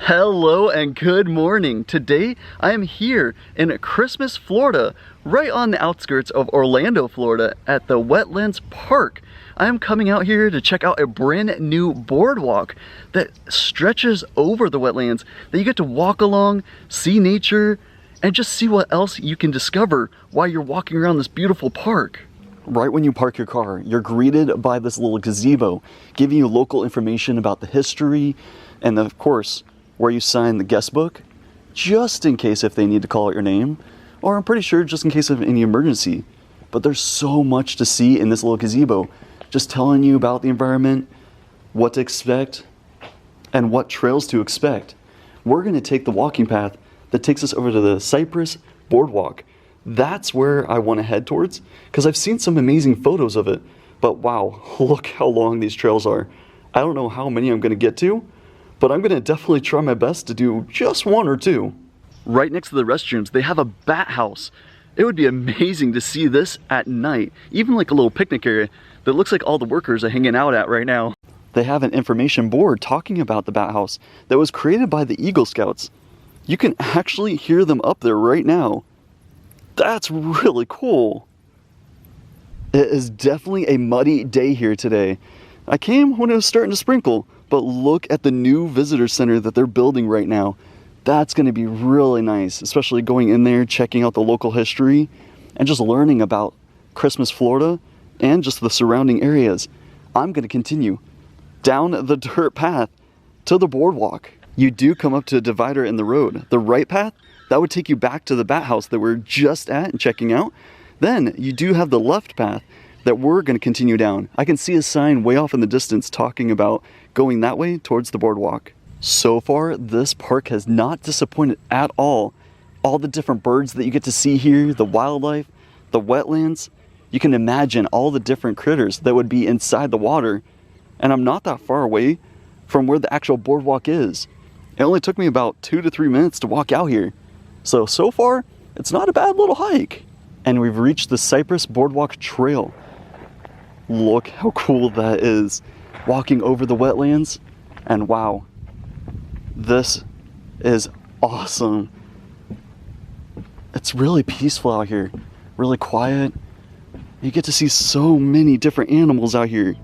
Hello and good morning. Today I am here in Christmas, Florida, right on the outskirts of Orlando, Florida at the Wetlands Park. I am coming out here to check out a brand new boardwalk that stretches over the wetlands that you get to walk along, see nature, and just see what else you can discover while you're walking around this beautiful park. Right when you park your car, you're greeted by this little gazebo, giving you local information about the history and of course, where you sign the guest book, just in case if they need to call out your name, or I'm pretty sure just in case of any emergency. But there's so much to see in this little gazebo, just telling you about the environment, what to expect, and what trails to expect. We're gonna take the walking path that takes us over to the Cypress Boardwalk. That's where I wanna head towards, because I've seen some amazing photos of it, but wow, look how long these trails are. I don't know how many I'm gonna get to, but I'm gonna definitely try my best to do just one or two. Right next to the restrooms, they have a bat house. It would be amazing to see this at night, even like a little picnic area that looks like all the workers are hanging out at right now. They have an information board talking about the bat house that was created by the Eagle Scouts. You can actually hear them up there right now. That's really cool. It is definitely a muddy day here today. I came when it was starting to sprinkle, but look at the new visitor center that they're building right now. That's going to be really nice, especially going in there, checking out the local history, and just learning about Christmas, Florida, and just the surrounding areas. I'm going to continue down the dirt path to the boardwalk. You do come up to a divider in the road. The right path, that would take you back to the bat house that we're just at and checking out. Then you do have the left path that we're going to continue down. I can see a sign way off in the distance talking about going that way towards the boardwalk. So far, this park has not disappointed at all. All the different birds that you get to see here, the wildlife, the wetlands. You can imagine all the different critters that would be inside the water. And I'm not that far away from where the actual boardwalk is. It only took me about 2 to 3 minutes to walk out here. So far, it's not a bad little hike. And we've reached the Cypress Boardwalk Trail. Look how cool that is. Walking over the wetlands, and wow, this is awesome. It's really peaceful out here, really quiet. You get to see so many different animals out here.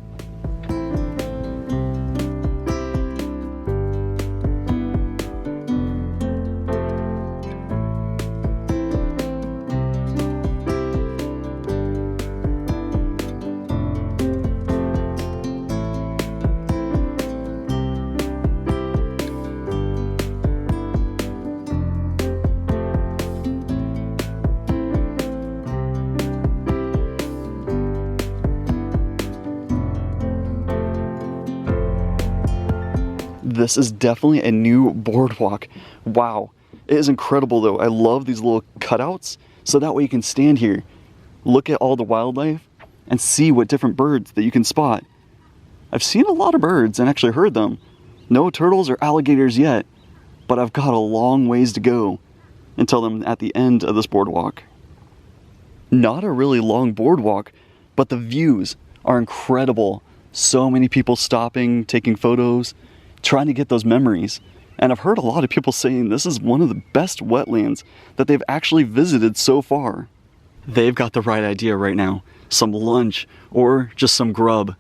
This is definitely a new boardwalk. Wow, it is incredible though. I love these little cutouts, so that way you can stand here, look at all the wildlife, and see what different birds that you can spot. I've seen a lot of birds and actually heard them. No turtles or alligators yet, but I've got a long ways to go until I'm at the end of this boardwalk. Not a really long boardwalk, but the views are incredible. So many people stopping, taking photos, trying to get those memories. And I've heard a lot of people saying this is one of the best wetlands that they've actually visited so far. They've got the right idea right now. Some lunch or just some grub.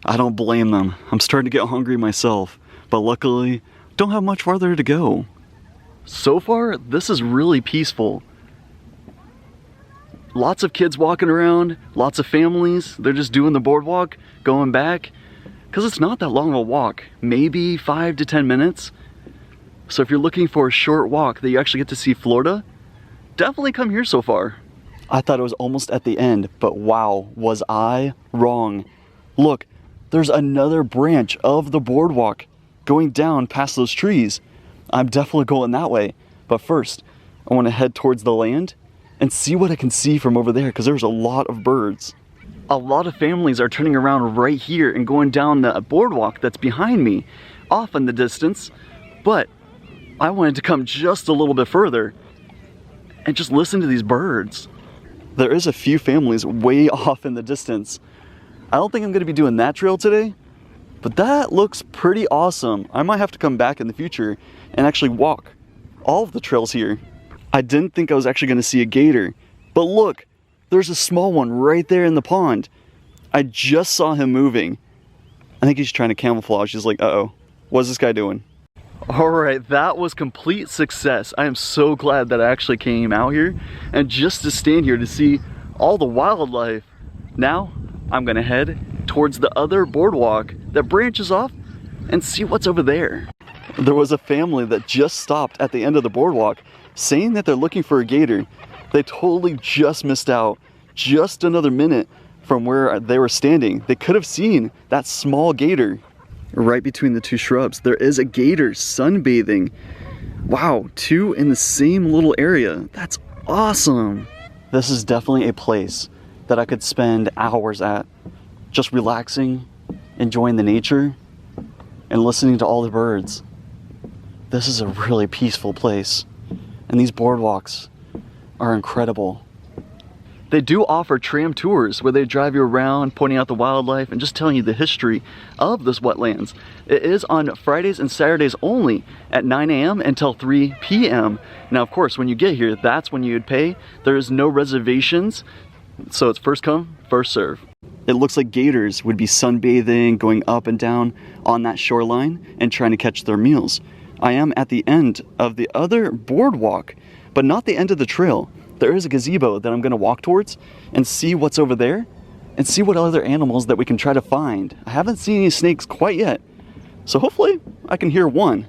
I don't blame them. I'm starting to get hungry myself, but luckily don't have much farther to go. So far, this is really peaceful. Lots of kids walking around, lots of families. They're just doing the boardwalk, going back. Because it's not that long of a walk, maybe 5 to 10 minutes. So if you're looking for a short walk that you actually get to see Florida, definitely come here so far. I thought it was almost at the end, but wow, was I wrong. Look, there's another branch of the boardwalk going down past those trees. I'm definitely going that way. But first, I want to head towards the land and see what I can see from over there, because there's a lot of birds. A lot of families are turning around right here and going down the boardwalk that's behind me, off in the distance, but I wanted to come just a little bit further and just listen to these birds. There is a few families way off in the distance. I don't think I'm going to be doing that trail today, But that looks pretty awesome. I might have to come back in the future and actually walk all of the trails here. I didn't think I was actually gonna see a gator, but look, there's a small one right there in the pond. I just saw him moving. I think he's trying to camouflage. He's like, uh-oh, what's this guy doing? All right, that was complete success. I am so glad that I actually came out here and just to stand here to see all the wildlife. Now, I'm gonna head towards the other boardwalk that branches off and see what's over there. There was a family that just stopped at the end of the boardwalk saying that they're looking for a gator. They totally just missed out. Just another minute from where they were standing, they could have seen that small gator. Right between the two shrubs, there is a gator sunbathing. Wow, two in the same little area. That's awesome. This is definitely a place that I could spend hours at, just relaxing, enjoying the nature, and listening to all the birds. This is a really peaceful place, and these boardwalks are incredible. They do offer tram tours where they drive you around, pointing out the wildlife and just telling you the history of this wetlands. It is on Fridays and Saturdays only at 9 a.m. until 3 p.m. Now, of course, when you get here, that's when you would pay. There is no reservations, so it's first come, first serve. It looks like gators would be sunbathing, going up and down on that shoreline and trying to catch their meals. I am at the end of the other boardwalk, but not the end of the trail. There is a gazebo that I'm gonna walk towards and see what's over there and see what other animals that we can try to find. I haven't seen any snakes quite yet, so hopefully I can hear one.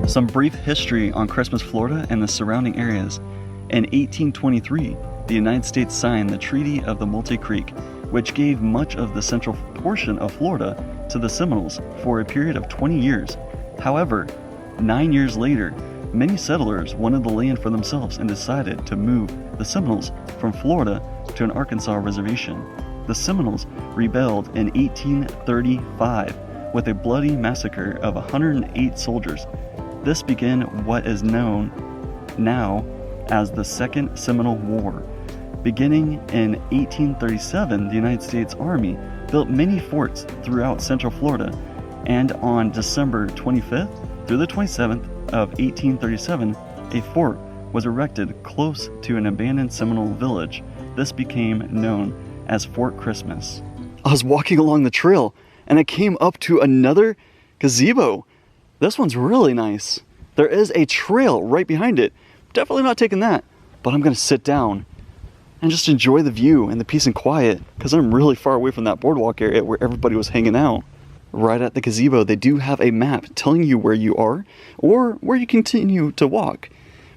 Some brief history on Christmas, Florida and the surrounding areas. In 1823, the United States signed the Treaty of the Multi Creek, which gave much of the central portion of Florida to the Seminoles for a period of 20 years. However, 9 years later, many settlers wanted the land for themselves and decided to move the Seminoles from Florida to an Arkansas reservation. The Seminoles rebelled in 1835 with a bloody massacre of 108 soldiers. This began what is known now as the Second Seminole War. Beginning in 1837, the United States Army built many forts throughout Central Florida, and on December 25th through the 27th of 1837, a fort was erected close to an abandoned Seminole village. This became known as Fort Christmas. I was walking along the trail and I came up to another gazebo. This one's really nice. There is a trail right behind it. Definitely not taking that, but I'm gonna sit down and just enjoy the view and the peace and quiet because I'm really far away from that boardwalk area where everybody was hanging out. Right at the gazebo, they do have a map telling you where you are or where you continue to walk.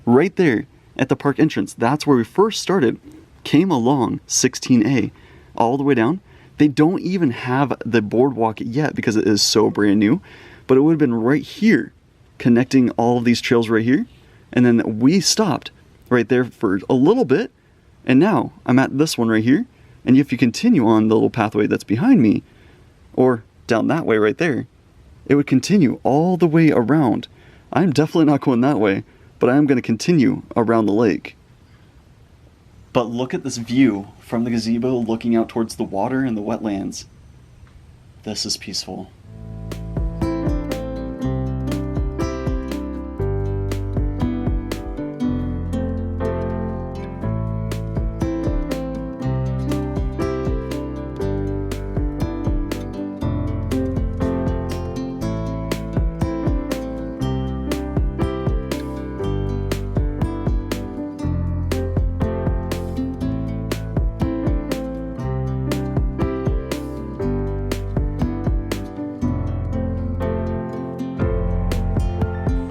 Right there at the park entrance, that's where we first started, came along 16A all the way down. They don't even have the boardwalk yet because it is so brand new, but it would have been right here, connecting all of these trails right here. And then we stopped right there for a little bit. And now I'm at this one right here. And if you continue on the little pathway that's behind me, or down that way right there, it would continue all the way around. I'm definitely not going that way, but I am going to continue around the lake. But look at this view from the gazebo looking out towards the water and the wetlands. This is peaceful.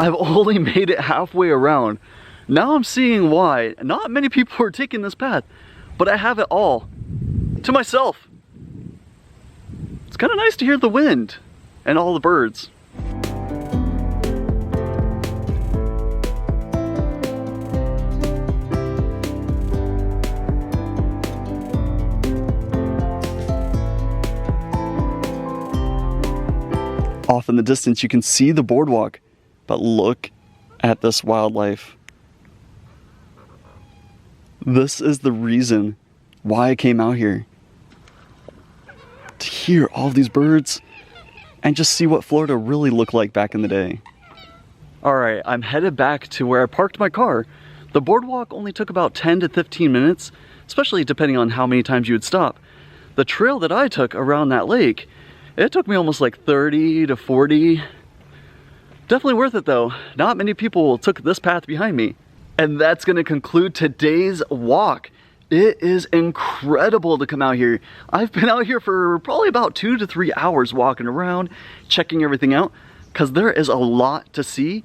I've only made it halfway around. Now I'm seeing why not many people are taking this path, but I have it all to myself. It's kind of nice to hear the wind and all the birds. off in the distance, you can see the boardwalk. But look at this wildlife. This is the reason why I came out here. To hear all these birds and just see what Florida really looked like back in the day. Alright, I'm headed back to where I parked my car. The boardwalk only took about 10 to 15 minutes, especially depending on how many times you would stop. The trail that I took around that lake, it took me almost like 30 to 40. Definitely worth it though. Not many people took this path behind me. And that's gonna conclude today's walk. It is incredible to come out here. I've been out here for probably about 2 to 3 hours walking around, checking everything out, because there is a lot to see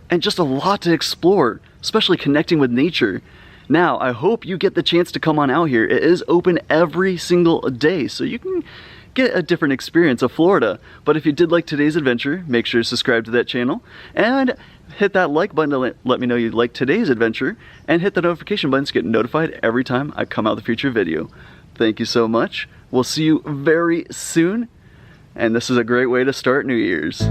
and just a lot to explore, especially connecting with nature. Now, I hope you get the chance to come on out here. It is open every single day, so you can get a different experience of Florida. But if you did like today's adventure, make sure to subscribe to that channel and hit that like button to let me know you liked today's adventure, and hit the notification button to get notified every time I come out with a future video. Thank you so much. We'll see you very soon, and this is a great way to start New Year's.